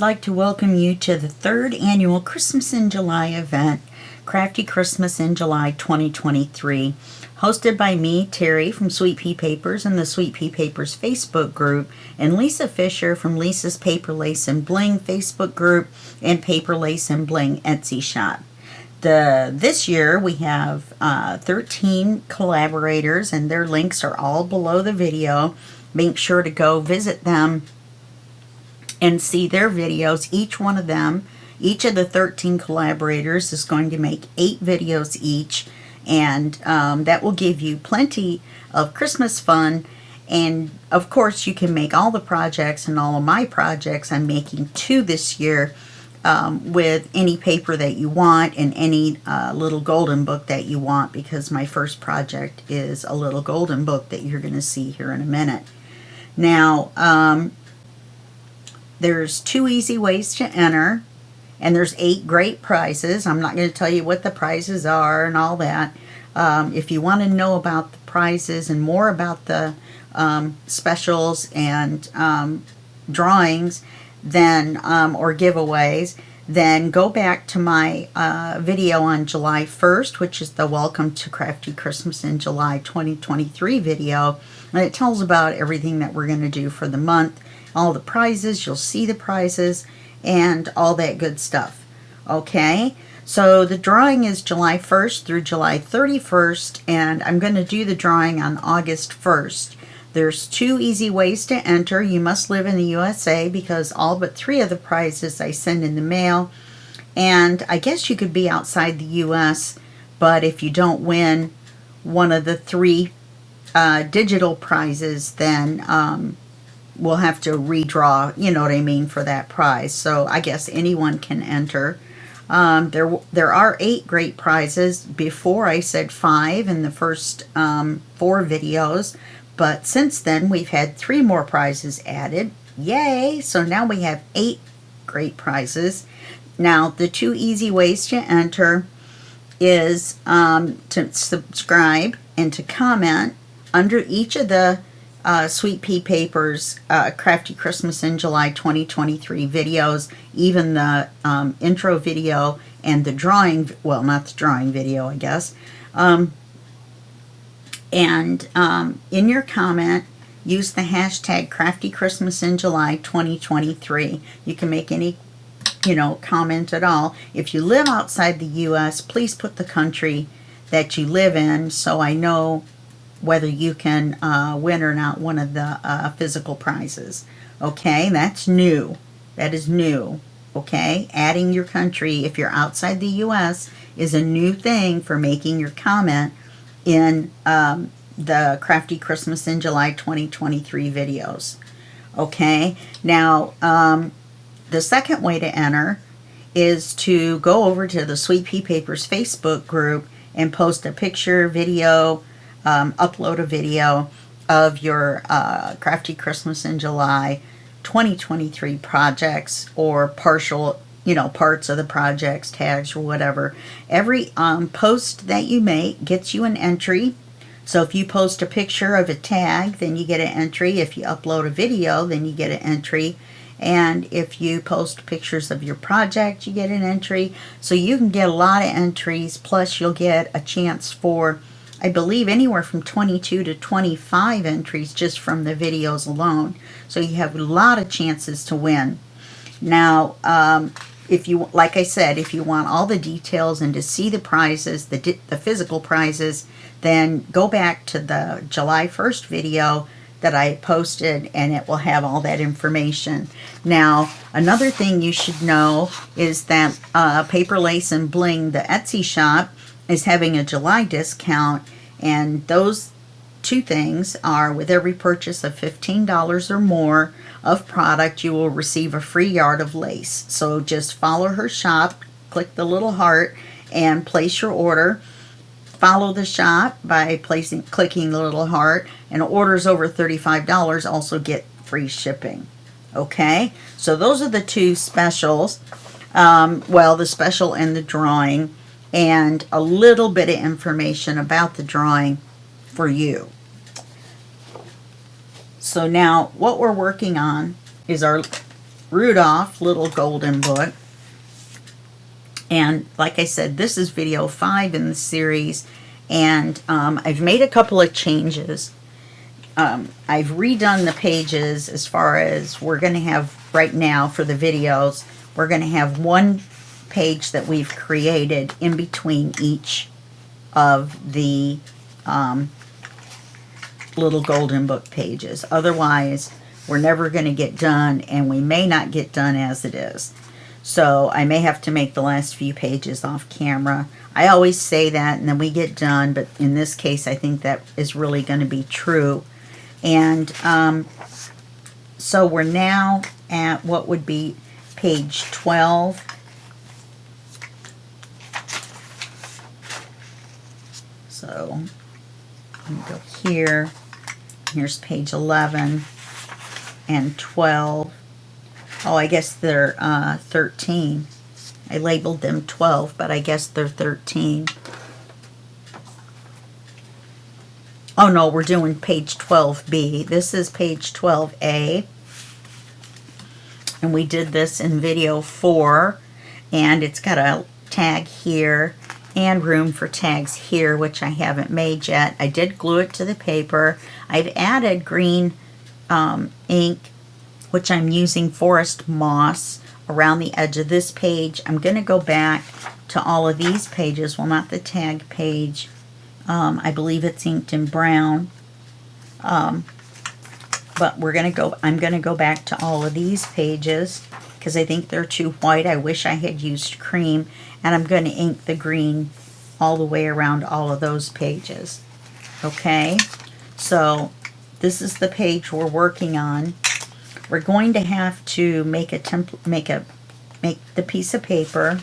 like to welcome you to the third annual Christmas in July event, Crafty Christmas in July 2023, hosted by me, Terry from Sweet Pea Papers and the Sweet Pea Papers Facebook group, and Lisa Fisher from Lisa's Paper Lace and Bling Facebook group and Paper Lace and Bling Etsy shop. This year we have 13 collaborators, and their links are all below the video. Make sure to go visit them and see their videos. Each one of them, each of the 13 collaborators is going to make 8 videos each, and that will give you plenty of Christmas fun. And of course you can make all the projects, and all of my projects I'm making 2 this year, with any paper that you want and any little golden book that you want, because my first project is a little golden book that you're going to see here in a minute. Now, there's 2 easy ways to enter, and there's 8 great prizes. I'm not going to tell you what the prizes are and all that. If you want to know about the prizes and more about the specials and drawings, then or giveaways, then go back to my video on July 1st, which is the Welcome to Crafty Christmas in July 2023 video, and it tells about everything that we're going to do for the month, all the prizes. You'll see the prizes and all that good stuff. Okay, so the drawing is July 1st through July 31st, and I'm going to do the drawing on August 1st. There's 2 easy ways to enter. You must live in the USA, because all but 3 of the prizes I send in the mail. And I guess you could be outside the US, but if you don't win one of the 3 digital prizes, then we'll have to redraw, you know what I mean, for that prize. So I guess anyone can enter. There are 8 great prizes. Before I said 5 in the first 4 videos. But since then, we've had 3 more prizes added. Yay! So now we have 8 great prizes. Now, the 2 easy ways to enter is to subscribe and to comment under each of the Sweet Pea Papers Crafty Christmas in July 2023 videos, even the intro video and the drawing, well, not the drawing video, I guess. And in your comment, use the hashtag Crafty Christmas in July 2023. You can make any, comment at all. If you live outside the U.S., please put the country that you live in, so I know whether you can win or not one of the physical prizes. Okay, that's new. That is new. Okay, adding your country if you're outside the U.S. is a new thing for making your comment in the Crafty Christmas in July 2023 videos. Okay, now the second way to enter is to go over to the Sweet Pea Papers Facebook group and post a picture, video, upload a video of your Crafty Christmas in July 2023 projects, or partial, parts of the projects, tags, or whatever. Every post that you make gets you an entry. So if you post a picture of a tag, then you get an entry. If you upload a video, then you get an entry. And if you post pictures of your project, you get an entry. So you can get a lot of entries, plus you'll get a chance for, I believe, anywhere from 22 to 25 entries just from the videos alone. So you have a lot of chances to win. Now, if you, like I said, if you want all the details and to see the prizes, the physical prizes, then go back to the July 1st video that I posted, and it will have all that information. Now, another thing you should know is that Paper Lace and Bling, the Etsy shop, is having a July discount, and those 2 things are, with every purchase of $15 or more of product, you will receive a free yard of lace. So just follow her shop, click the little heart, and place your order. Follow the shop by clicking the little heart, and orders over $35 also get free shipping. Okay, so those are the 2 specials. Well, the special and the drawing, and a little bit of information about the drawing for you. So now what we're working on is our Rudolph, Little Golden Book. And like I said, this is video 5 in the series, and I've made a couple of changes. I've redone the pages as far as we're going to have right now for the videos. We're going to have one page that we've created in between each of the Little Golden Book pages. Otherwise, we're never going to get done, and we may not get done as it is. So I may have to make the last few pages off camera. I always say that, and then we get done, but in this case, I think that is really going to be true. And so we're now at what would be page 12. So I'm going to go here. Here's page 11 and 12. Oh, I guess they're 13. I labeled them 12, but I guess they're 13. Oh no, we're doing page 12B. This is page 12A. And we did this in video 4. And it's got a tag here and room for tags here, which I haven't made yet. I did glue it to the paper. I've added green ink, which I'm using Forest Moss, around the edge of this page. I'm going to go back to all of these pages. Well, not the tag page. I believe it's inked in brown. But we're going to go, I'm going to go back to all of these pages because I think they're too white. I wish I had used cream. And I'm going to ink the green all the way around all of those pages. Okay? So this is the page we're working on. We're going to have to make a template, make the piece of paper.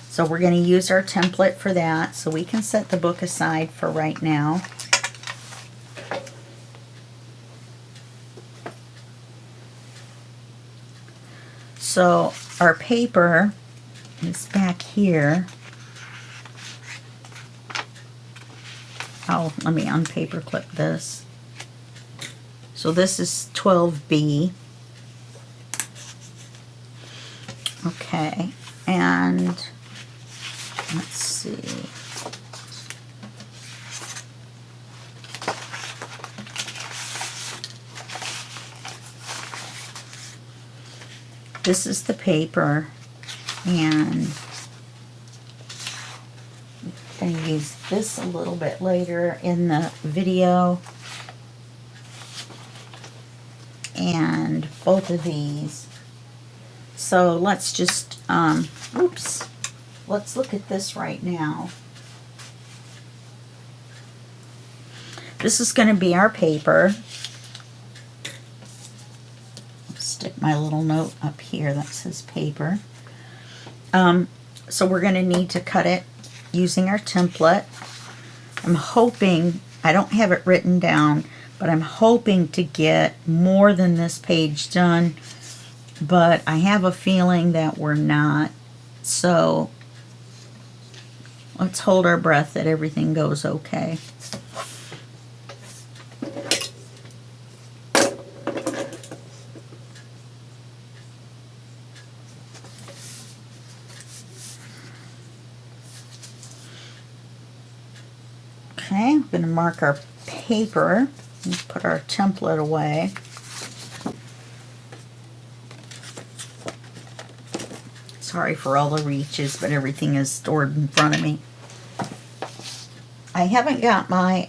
So we're going to use our template for that. So we can set the book aside for right now. So our paper is back here. Oh, let me unpaper clip this. So this is 12B. Okay, and let's see. This is the paper, and I'm going to use this a little bit later in the video. And both of these. So let's just, oops, let's look at this right now. This is going to be our paper. Stick my little note up here that says paper. So we're going to need to cut it using our template. I'm hoping, I don't have it written down, but I'm hoping to get more than this page done, but I have a feeling that we're not. So let's hold our breath that everything goes okay. Okay, I'm going to mark our paper and put our template away. Sorry for all the reaches, but everything is stored in front of me. I haven't got my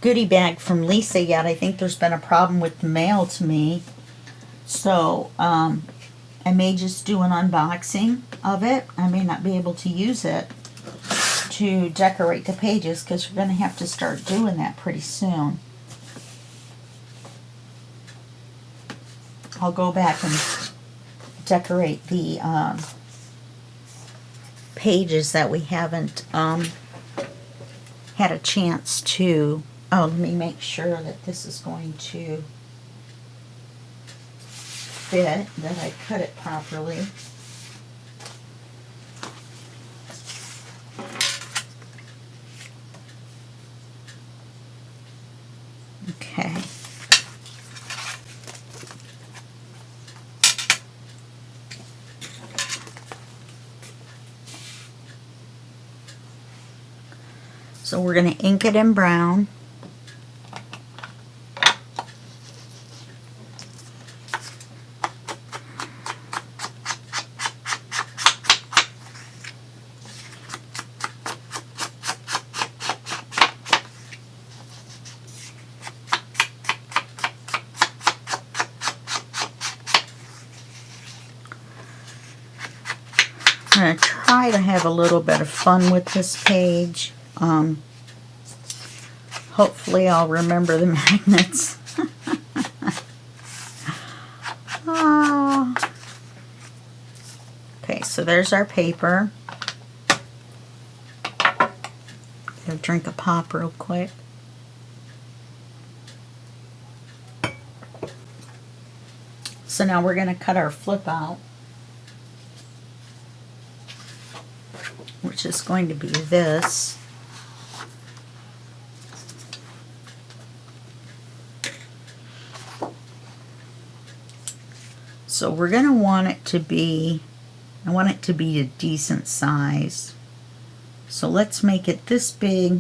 goodie bag from Lisa yet. I think there's been a problem with the mail to me. So I may just do an unboxing of it. I may not be able to use it to decorate the pages because we're going to have to start doing that pretty soon. I'll go back and decorate the pages that we haven't had a chance to. Oh, let me make sure that this is going to fit, that I cut it properly. Okay. So we're going to ink it in brown. I'm going to try to have a little bit of fun with this page. Hopefully I'll remember the magnets. Okay, so there's our paper. Gonna drink a pop real quick. So now we're going to cut our flip out, which is going to be this. So we're going to want it to be, I want it to be a decent size. So let's make it this big.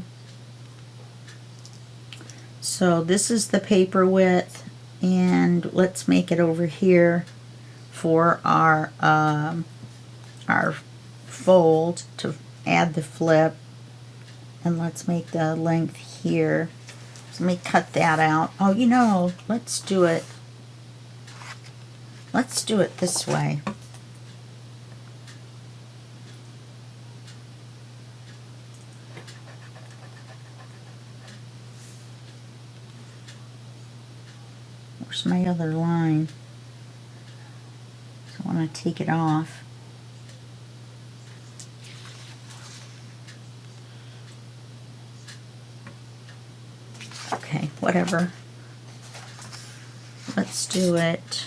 So this is the paper width, and let's make it over here for our fold to add the flip. And let's make the length here. So let me cut that out. Oh, you know, let's do it. Let's do it this way. Where's my other line? So I want to take it off. Okay, whatever. Let's do it.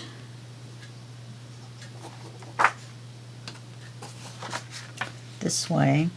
This way.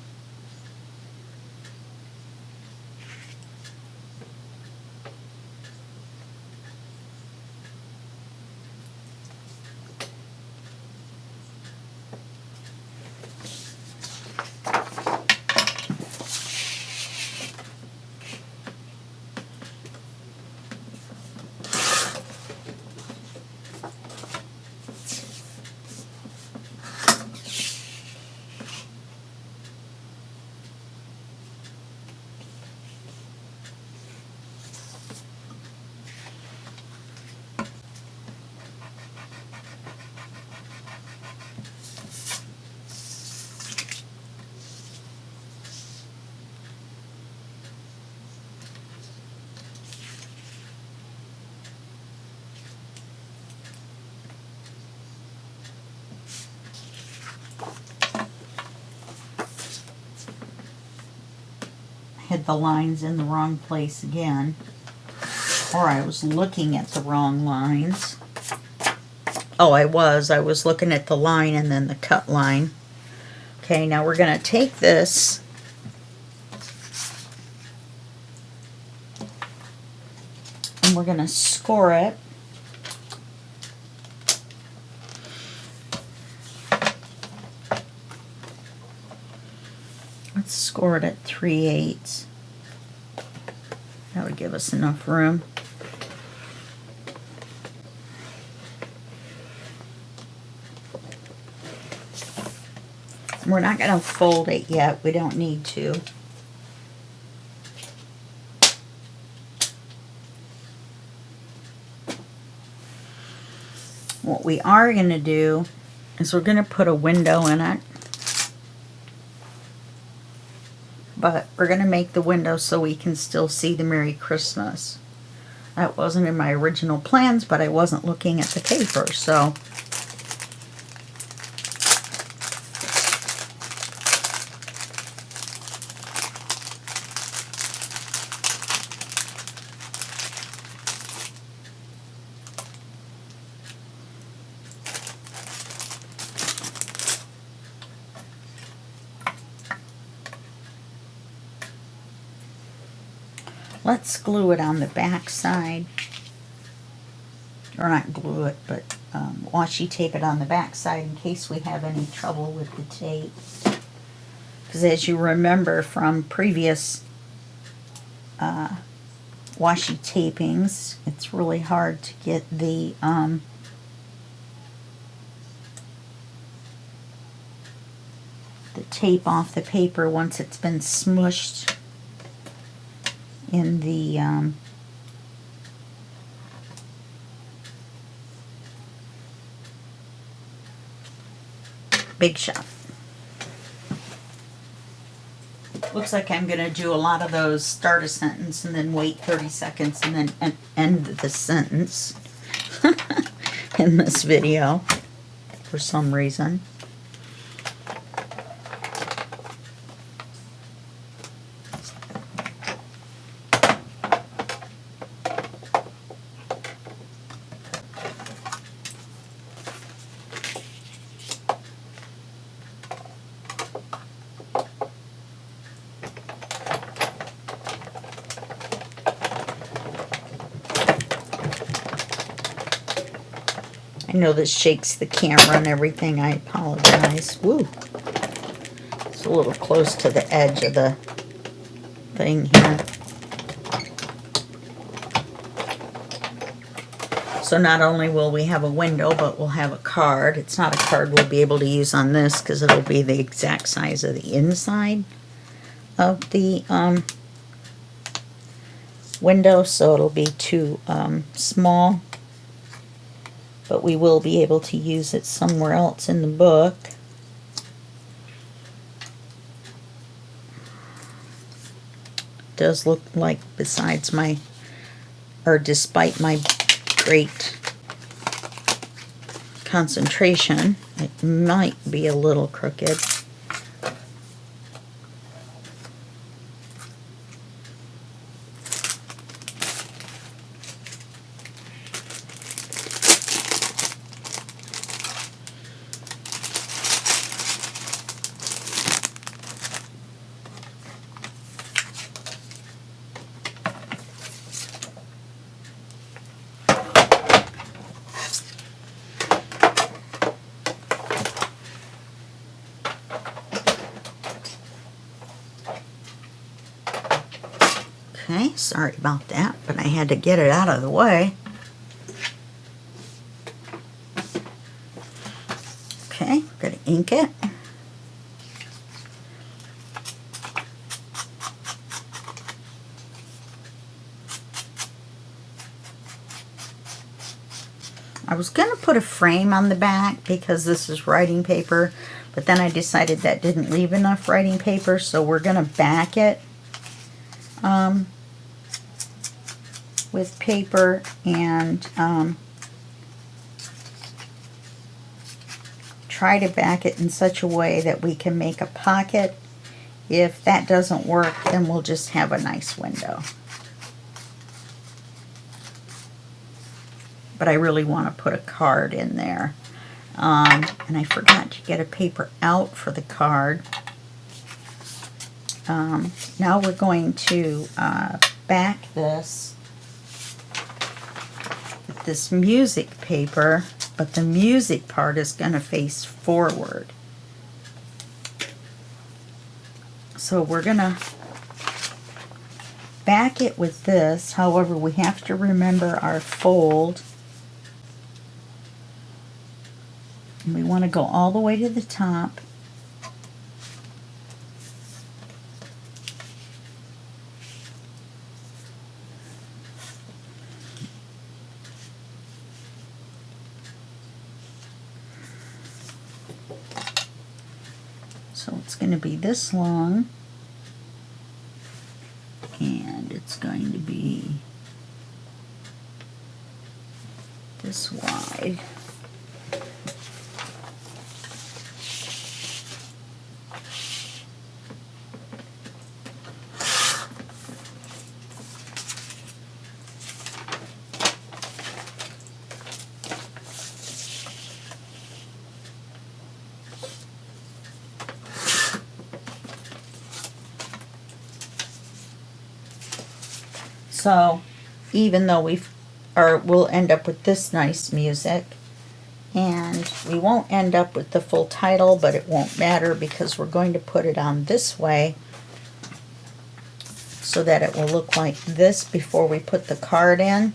Had the lines in the wrong place again, or I was looking at the wrong lines. Oh, I was looking at the line and then the cut line. Okay, now we're going to take this and we're going to score it. Let's score it at 3/8. That would give us enough room. We're not going to fold it yet. We don't need to. What we are going to do is we're going to put a window in it. But we're going to make the window so we can still see the Merry Christmas. That wasn't in my original plans, but I wasn't looking at the paper, so. Let's glue it on the back side, or not glue it, but washi tape it on the back side in case we have any trouble with the tape. Because as you remember from previous washi tapings. It's really hard to get the tape off the paper once it's been smushed in the Big Shop. Looks like I'm going to do a lot of those, start a sentence and then wait 30 seconds and then end the sentence in this video for some reason. I know this shakes the camera and everything. I apologize. Woo! It's a little close to the edge of the thing here. So not only will we have a window, but we'll have a card. It's not a card we'll be able to use on this because it'll be the exact size of the inside of the window, so it'll be too small. But we will be able to use it somewhere else in the book. It does look like despite my great concentration, it might be a little crooked. Okay, sorry about that, but I had to get it out of the way. Okay, I'm going to ink it. I was going to put a frame on the back because this is writing paper, but then I decided that didn't leave enough writing paper, so we're going to back it with paper and try to back it in such a way that we can make a pocket. If that doesn't work, then we'll just have a nice window. But I really want to put a card in there. And I forgot to get a paper out for the card. Now we're going to back this with this music paper, but the music part is going to face forward. So we're going to back it with this. However, we have to remember our fold. And we want to go all the way to the top. So it's going to be this long, and it's going to be this wide. So even though we'll end up with this nice music, and we won't end up with the full title, but it won't matter because we're going to put it on this way. so that it will look like this before we put the card in.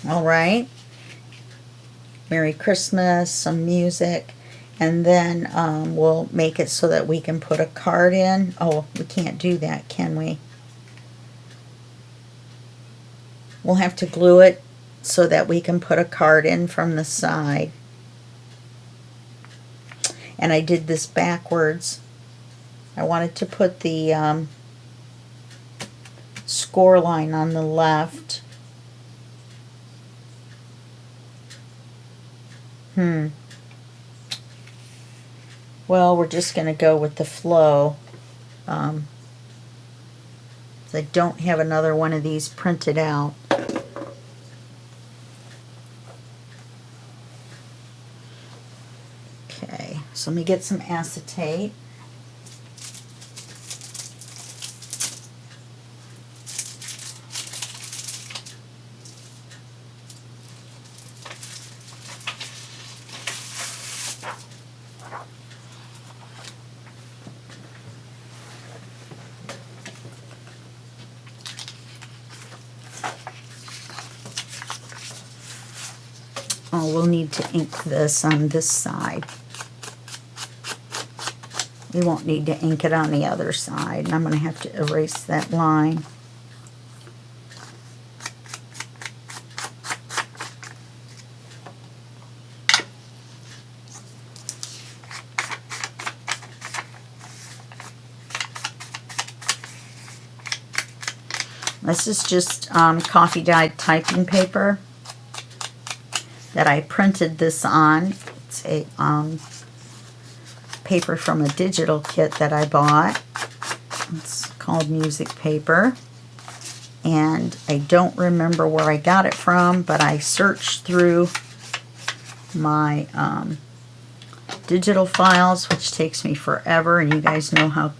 All right. Merry Christmas, some music, and then we'll make it so that we can put a card in. Oh, we can't do that, can we? We'll have to glue it so that we can put a card in from the side. And I did this backwards. I wanted to put the score line on the left. Well, we're just going to go with the flow. I don't have another one of these printed out. Okay, so let me get some acetate. Oh, we'll need to ink this on this side. We won't need to ink it on the other side. And I'm going to have to erase that line. This is just coffee dyed typing paper that I printed this on. It's a paper from a digital kit that I bought. It's called music paper. And I don't remember where I got it from, but I searched through my digital files, which takes me forever, and you guys know how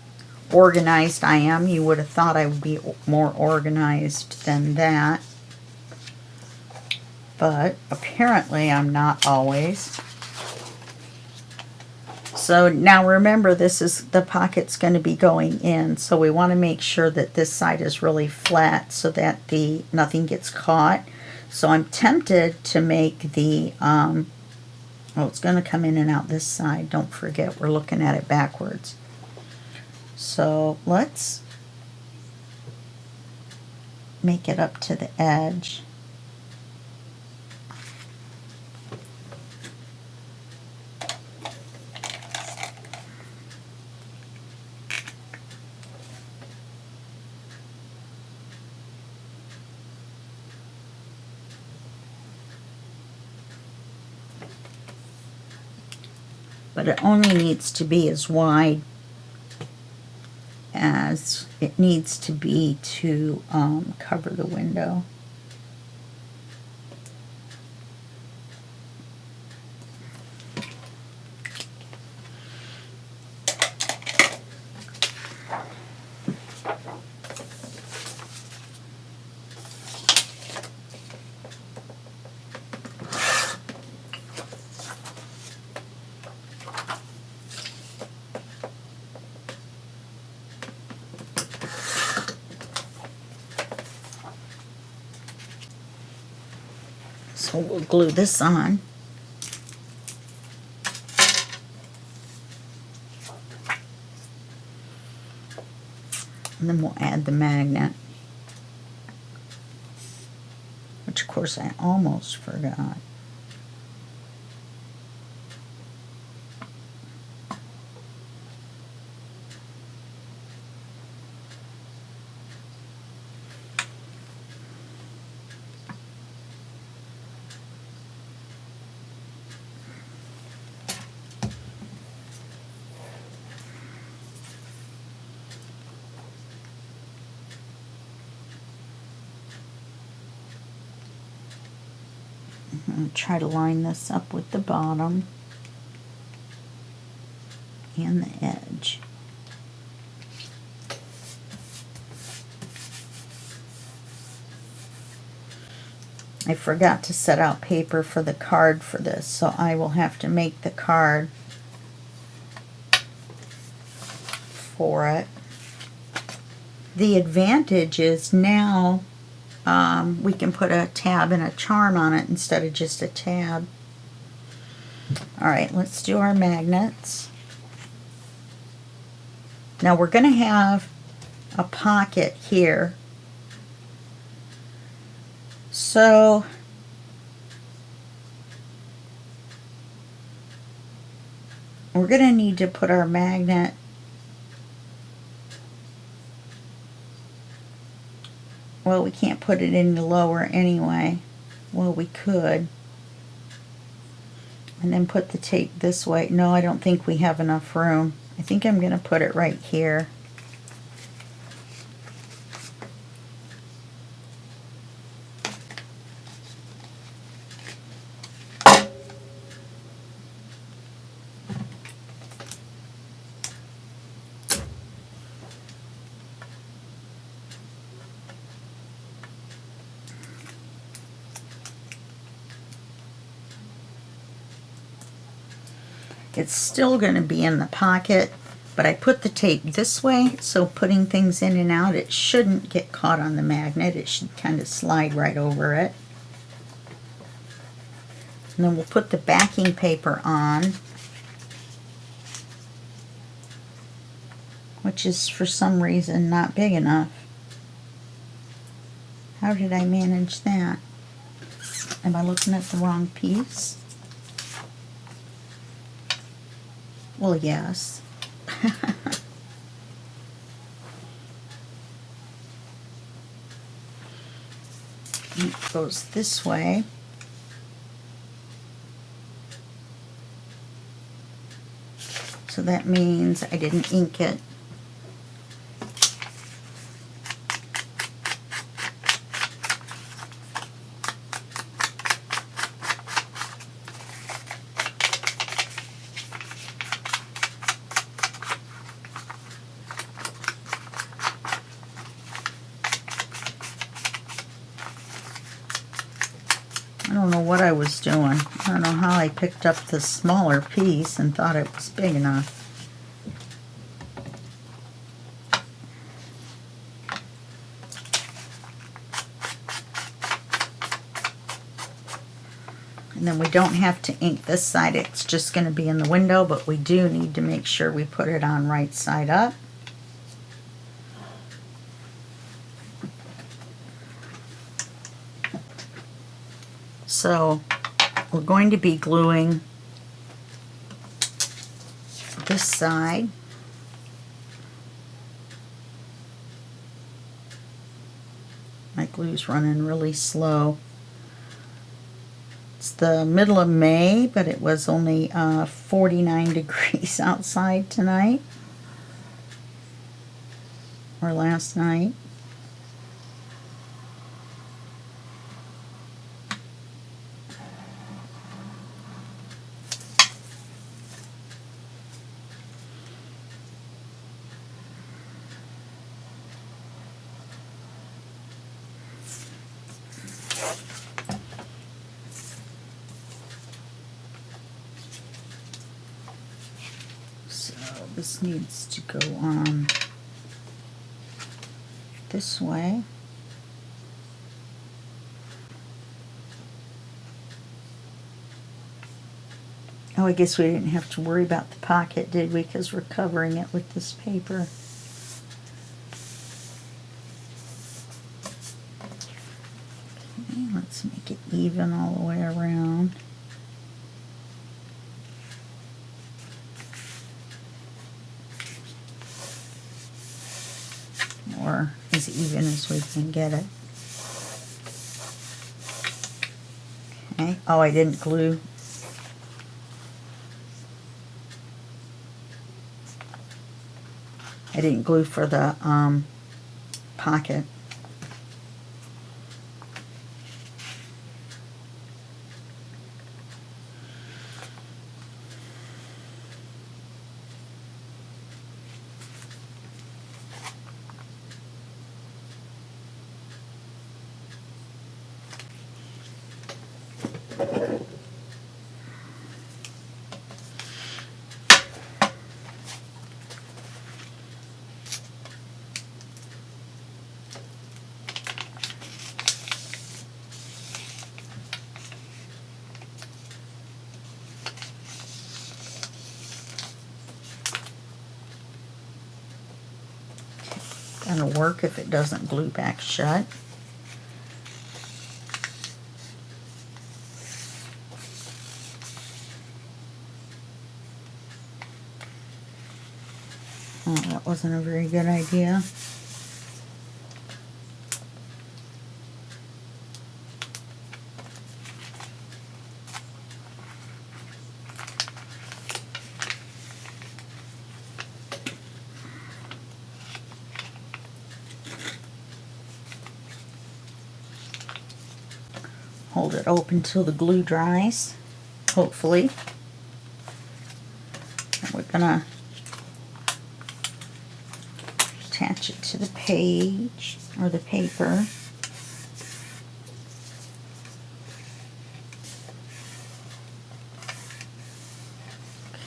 organized I am. You would have thought I would be more organized than that. But apparently I'm not always. So now remember, this is the pocket's going to be going in, so we want to make sure that this side is really flat so that nothing gets caught. So I'm tempted to make the oh, it's going to come in and out this side. Don't forget, we're looking at it backwards. So let's make it up to the edge. But it only needs to be as wide as it needs to be to cover the window. So we'll glue this on. And then we'll add the magnet, which of course I almost forgot. I'm going to try to line this up with the bottom and the edge. I forgot to set out paper for the card for this, so I will have to make the card for it. The advantage is now we can put a tab and a charm on it instead of just a tab. Alright, let's do our magnets. Now we're going to have a pocket here. So we're going to need to put our magnet well, we can't put it any lower anyway. Well, we could. And then put the tape this way. No, I don't think we have enough room. I think I'm going to put it right here. It's still going to be in the pocket, but I put the tape this way, so putting things in and out, it shouldn't get caught on the magnet. It should kind of slide right over it. And then we'll put the backing paper on, which is for some reason not big enough. How did I manage that? Am I looking at the wrong piece? Well, yes. It goes this way. So that means I didn't ink it. I don't know what I was doing. I don't know how I picked up the smaller piece and thought it was big enough. And then we don't have to ink this side. It's just going to be in the window, but we do need to make sure we put it on right side up. So we're going to be gluing this side. My glue's running really slow. It's the middle of May, but it was only 49 degrees outside tonight, or last night. This needs to go on this way. Oh, I guess we didn't have to worry about the pocket, did we? Because we're covering it with this paper. Okay, let's make it even all the way around. Or as even as we can get it. Okay. Oh, I didn't glue. I didn't glue for the pocket. Gonna work if it doesn't glue back shut. Oh, that wasn't a very good idea. Hold it open till the glue dries, hopefully. And we're gonna attach it to the page or the paper.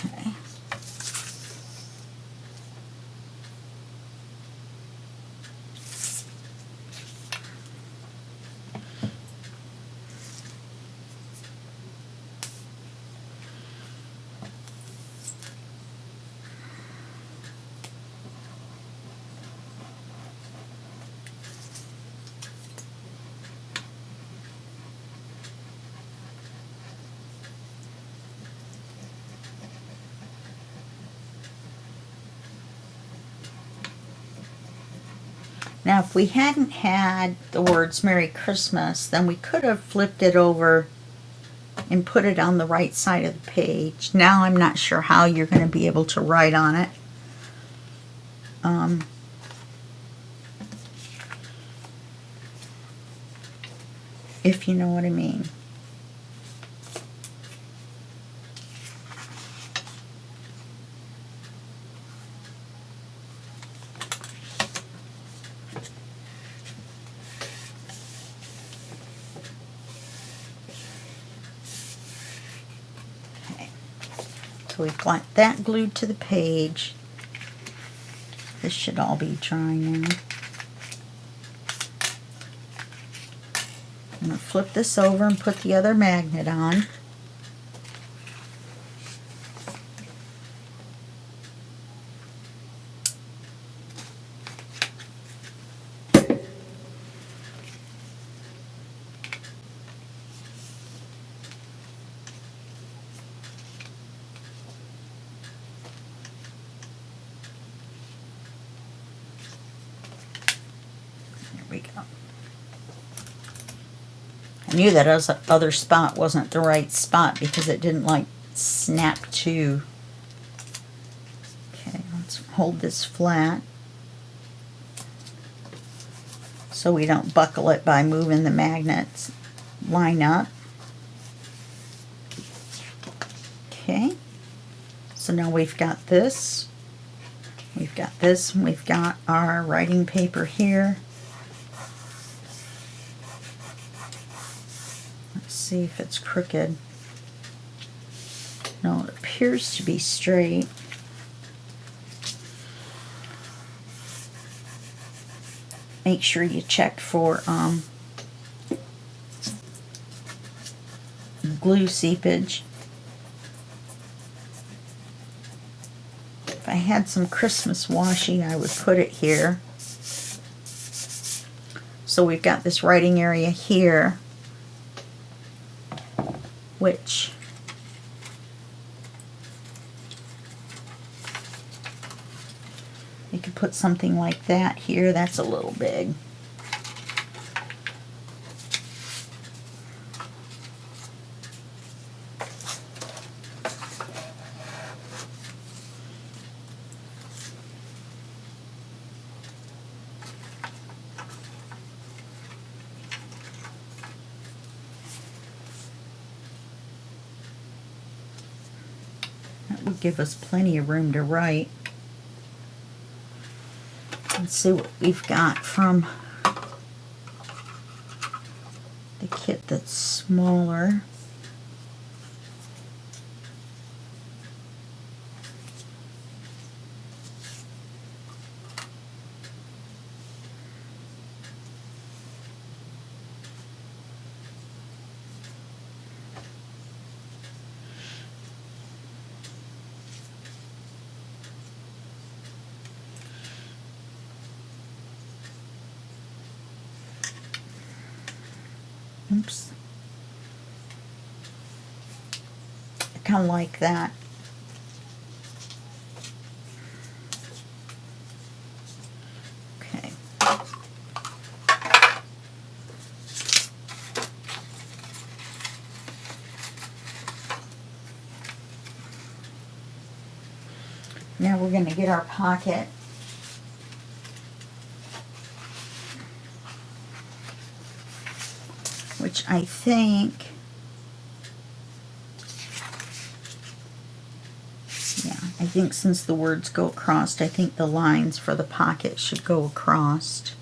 Okay. Now, if we hadn't had the words Merry Christmas, then we could have flipped it over and put it on the right side of the page. Now I'm not sure how you're going to be able to write on it. If you know what I mean. So we've got that glued to the page. This should all be dry now. I'm going to flip this over and put the other magnet on. We go. I knew that other spot wasn't the right spot because it didn't like snap to. Okay, let's hold this flat so we don't buckle it by moving the magnets. Line up. Okay, so now we've got this. We've got this, and we've got our writing paper here. Let's see if it's crooked. No, it appears to be straight. Make sure you check for glue seepage. If I had some Christmas washi, I would put it here. So we've got this writing area here, which you could put something like that here. That's a little big. That would give us plenty of room to write. Let's see what we've got from the kit that's smaller. Oops. I kind of like that. Okay. Now we're going to get our pocket. Which I think, yeah, I think since the words go across, I think the lines for the pocket should go across.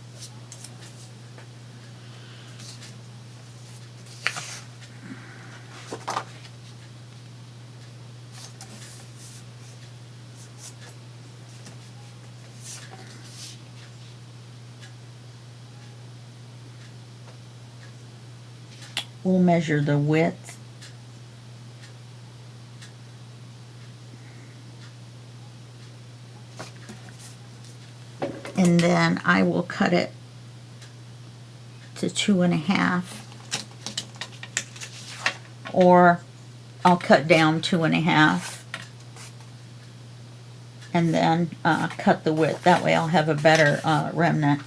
We'll measure the width. And then I will cut it to 2.5, or I'll cut down 2.5 and then cut the width. That way I'll have a better remnant.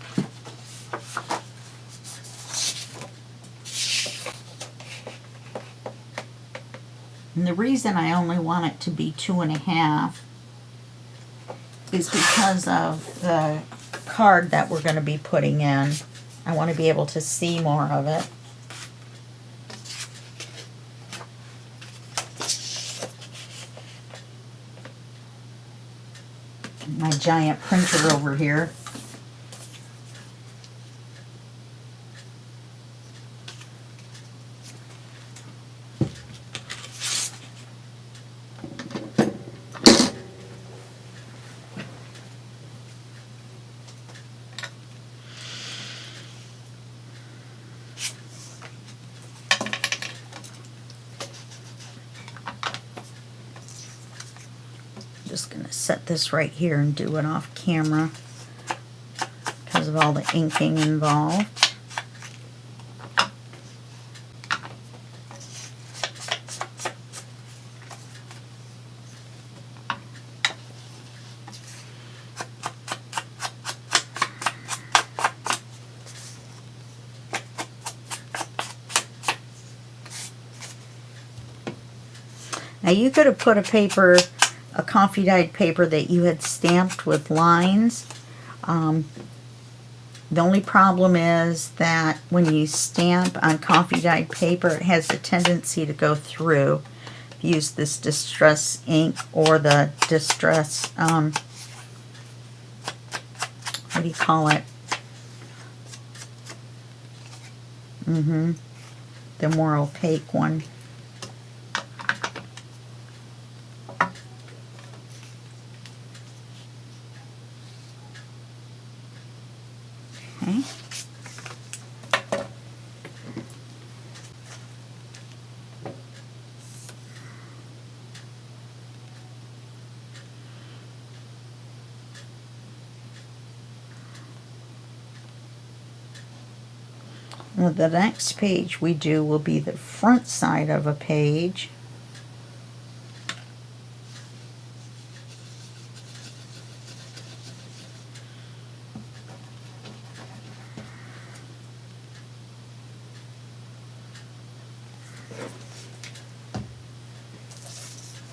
And the reason I only want it to be 2.5 is because of the card that we're going to be putting in. I want to be able to see more of it. My giant printer over here. Just going to set this right here and do it off camera because of all the inking involved. Now you could have put a coffee dyed paper that you had stamped with lines. The only problem is that when you stamp on coffee dyed paper, it has a tendency to go through. Use this distress ink or the distress, what do you call it? The more opaque one. Okay. Well, the next page we do will be the front side of a page.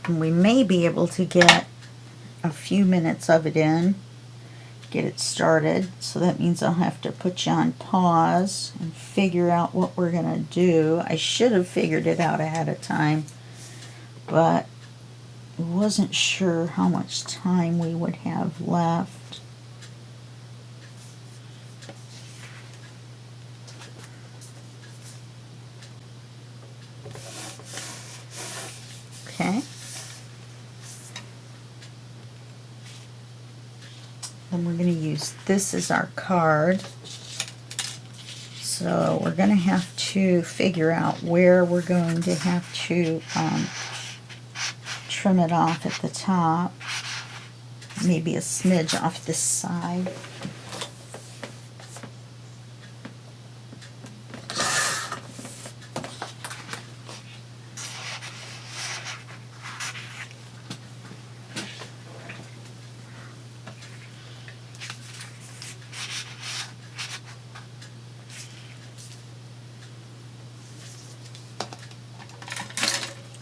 And we may be able to get a few minutes of it in, get it started. So that means I'll have to put you on pause and figure out what we're going to do. I should have figured it out ahead of time, but I wasn't sure how much time we would have left. Okay. Then we're going to use this as our card. So we're going to have to figure out where we're going to have to trim it off at the top. Maybe a smidge off this side.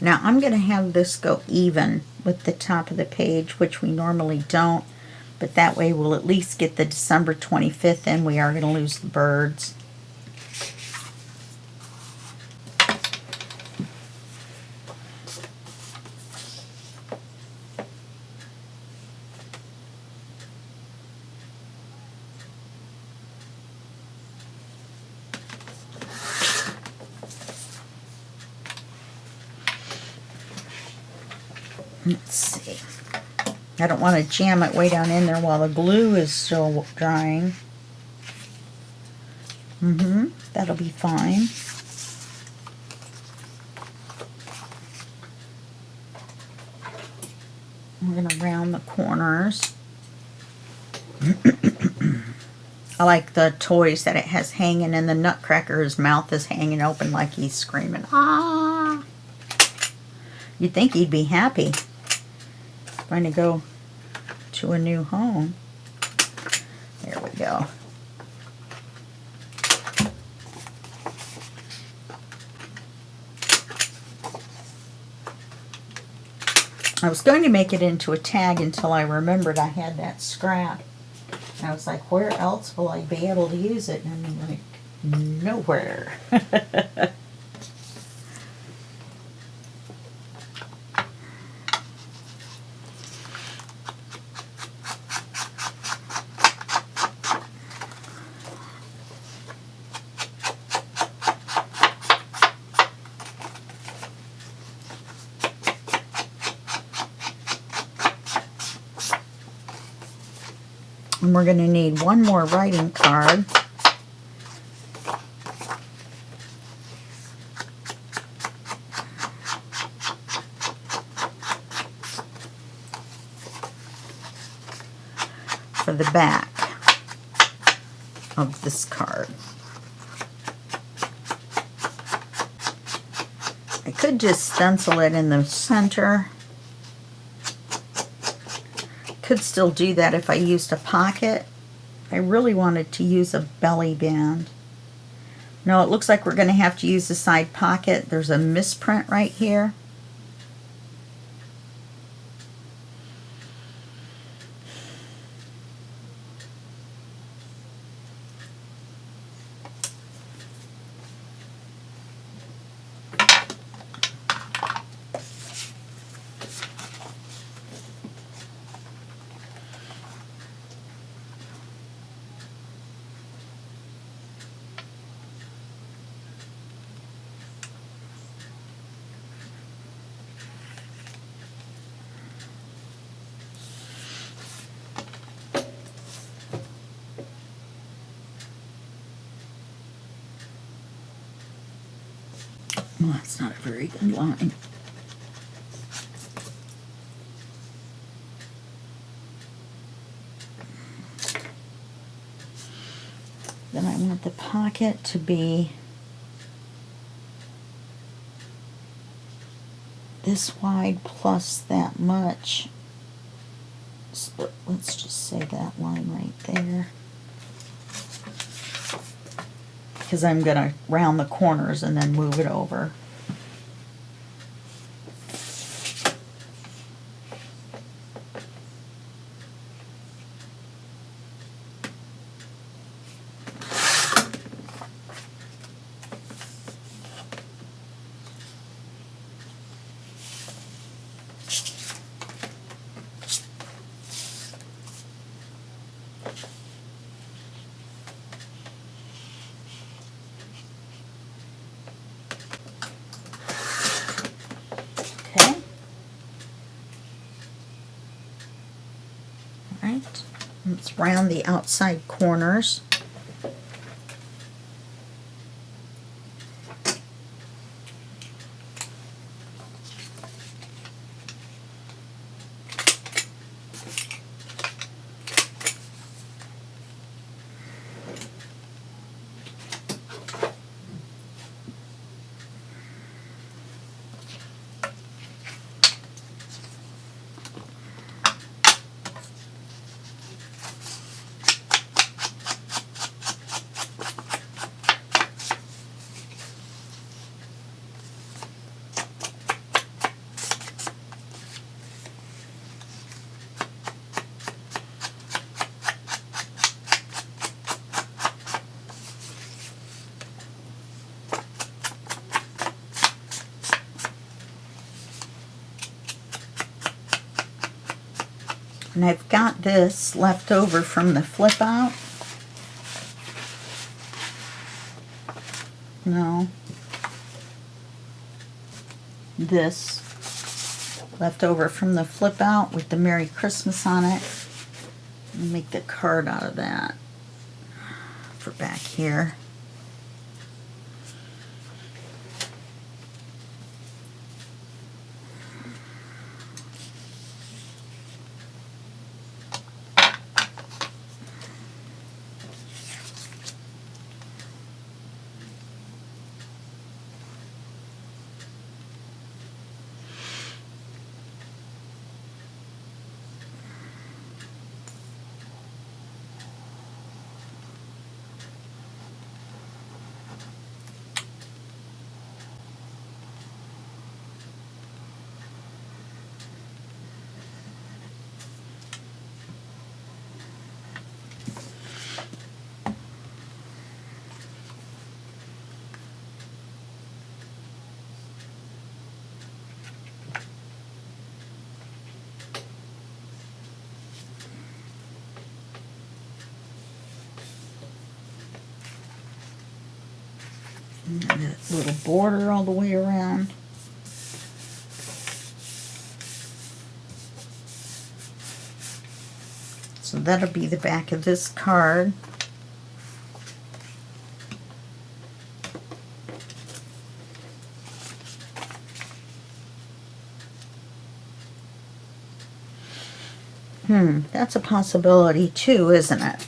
Now I'm going to have this go even with the top of the page, which we normally don't, but that way we'll at least get the December 25th in. We are going to lose the birds. Let's see. I don't want to jam it way down in there while the glue is still drying. That'll be fine. We're going to round the corners. I like the toys that it has hanging, and the Nutcracker, his mouth is hanging open like he's screaming, ah! You'd think he'd be happy trying to go to a new home. There we go. I was going to make it into a tag until I remembered I had that scrap. I was like, where else will I be able to use it? And I'm like, nowhere. And we're going to need one more writing card. For the back of this card. I could just stencil it in the center. Could still do that if I used a pocket. I really wanted to use a belly band. No, it looks like we're going to have to use the side pocket. There's a misprint right here. Well, that's not a very good line. Then I want the pocket to be this wide plus that much. So let's just say that line right there. Because I'm going to round the corners and then move it over. Let's round the outside corners. And I've got this left over from the flip out. No. This left over from the flip out with the Merry Christmas on it. I'll make the card out of that for back here. And that little border all the way around. So that'll be the back of this card. That's a possibility too, isn't it?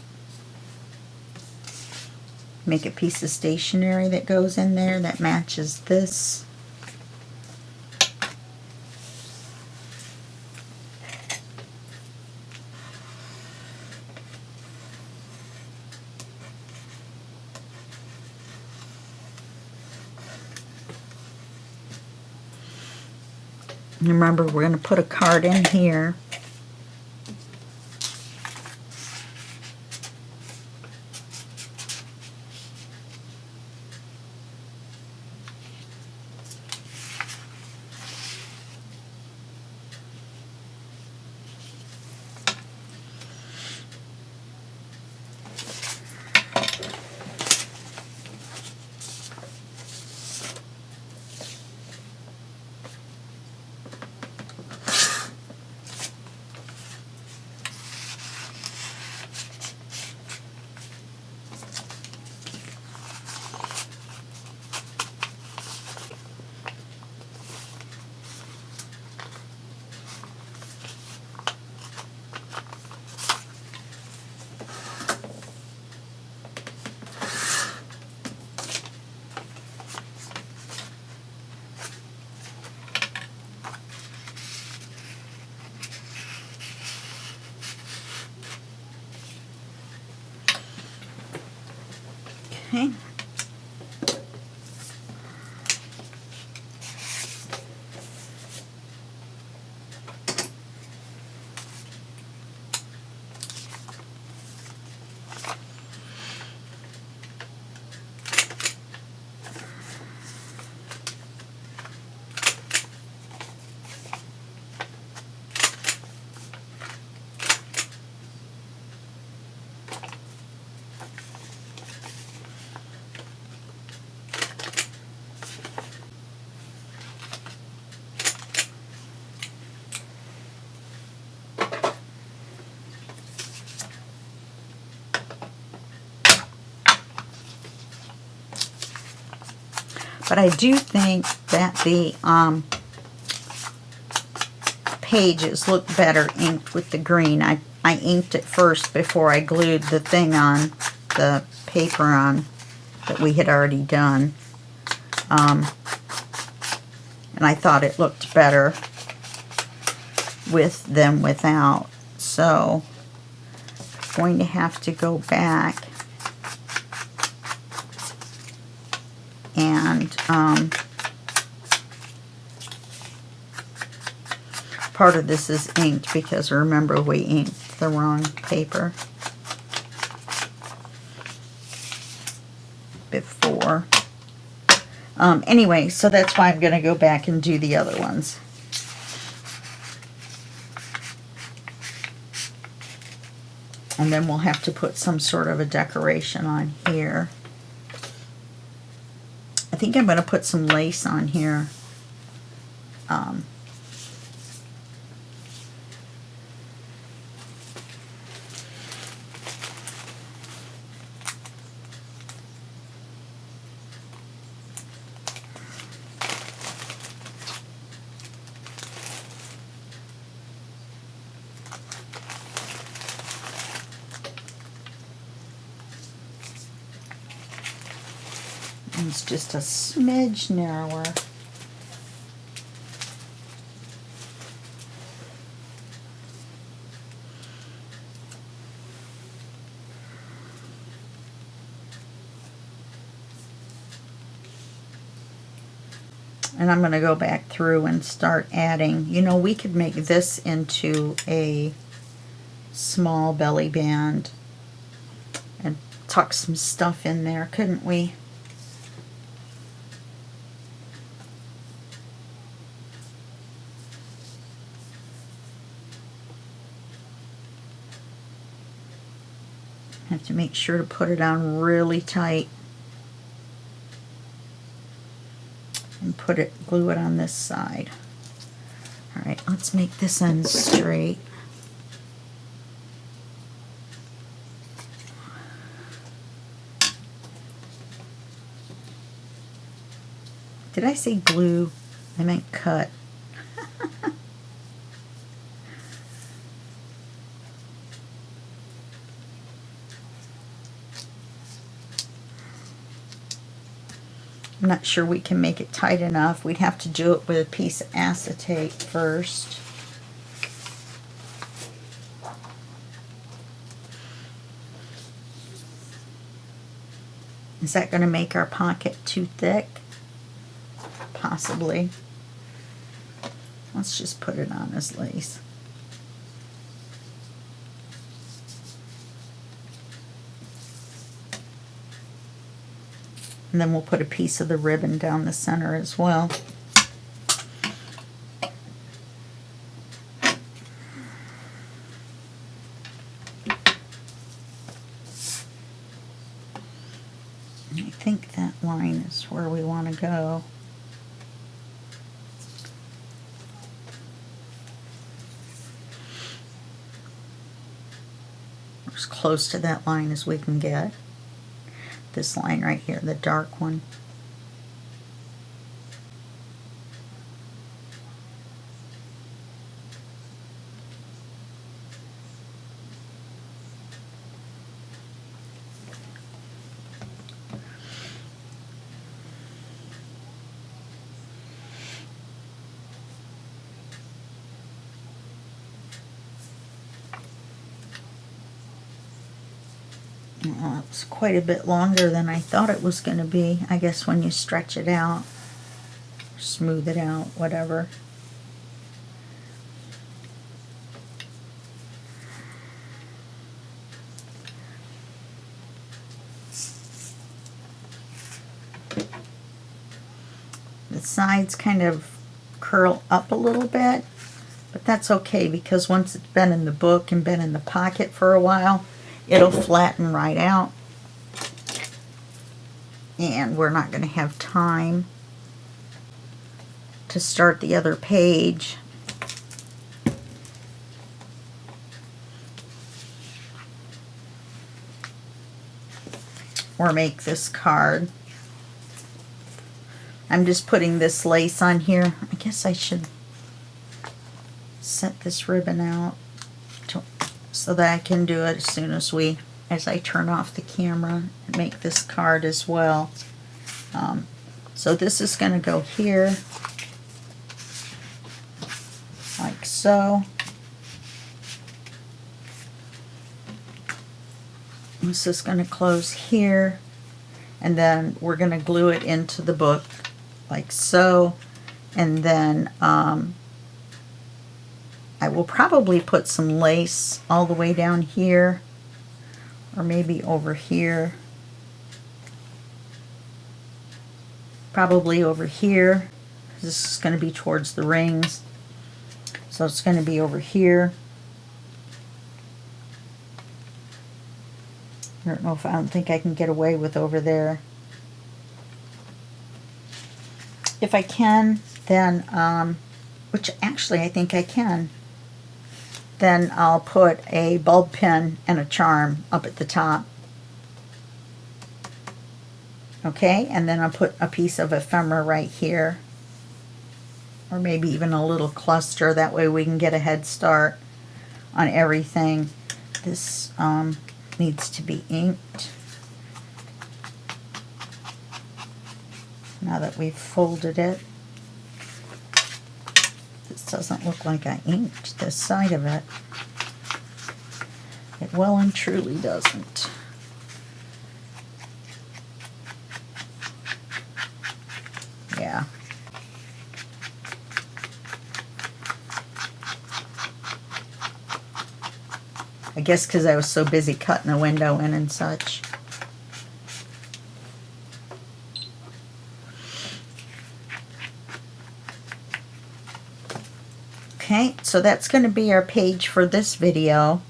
Make a piece of stationery that goes in there that matches this. Remember, we're going to put a card in here. Okay. But I do think that the pages look better inked with the green. I inked it first before I glued the thing on, the paper on that we had already done. And I thought it looked better with than without. So I'm going to have to go back and part of this is inked because remember we inked the wrong paper before. Anyway, so that's why I'm going to go back and do the other ones. And then we'll have to put some sort of a decoration on here. I think I'm going to put some lace on here. It's just a smidge narrower. And I'm going to go back through and start adding. You know, we could make this into a small belly band and tuck some stuff in there, couldn't we? Have to make sure to put it on really tight and glue it on this side. All right, let's make this end straight. Did I say glue? I meant cut. I'm not sure we can make it tight enough. We'd have to do it with a piece of acetate first. Is that going to make our pocket too thick? Possibly. Let's just put it on as lace. And then we'll put a piece of the ribbon down the center as well. I think that line is where we want to go. We're as close to that line as we can get. This line right here, the dark one. Well, it's quite a bit longer than I thought it was going to be. I guess when you stretch it out, smooth it out, whatever. The sides kind of curl up a little bit, but that's okay because once it's been in the book and been in the pocket for a while, it'll flatten right out, and we're not going to have time to start the other page. Or make this card. I'm just putting this lace on here. I guess I should set this ribbon out so that I can do it as soon as I turn off the camera and make this card as well. So this is going to go here, like so. This is going to close here, and then we're going to glue it into the book like so, and then I will probably put some lace all the way down here, or maybe over here. Probably over here. This is going to be towards the rings, so it's going to be over here. I don't think I can get away with over there. If I can, then, which actually I think I can, then I'll put a bulb pin and a charm up at the top. Okay, and then I'll put a piece of ephemera right here, or maybe even a little cluster. That way we can get a head start on everything. This needs to be inked. Now that we've folded it. This doesn't look like I inked this side of it. It well and truly doesn't. Yeah. I guess because I was so busy cutting the window in and such. Okay, so that's going to be our page for this video,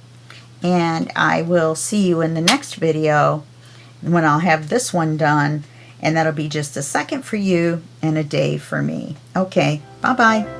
and I will see you in the next video when I'll have this one done, and that'll be just a second for you and a day for me. Okay, bye-bye.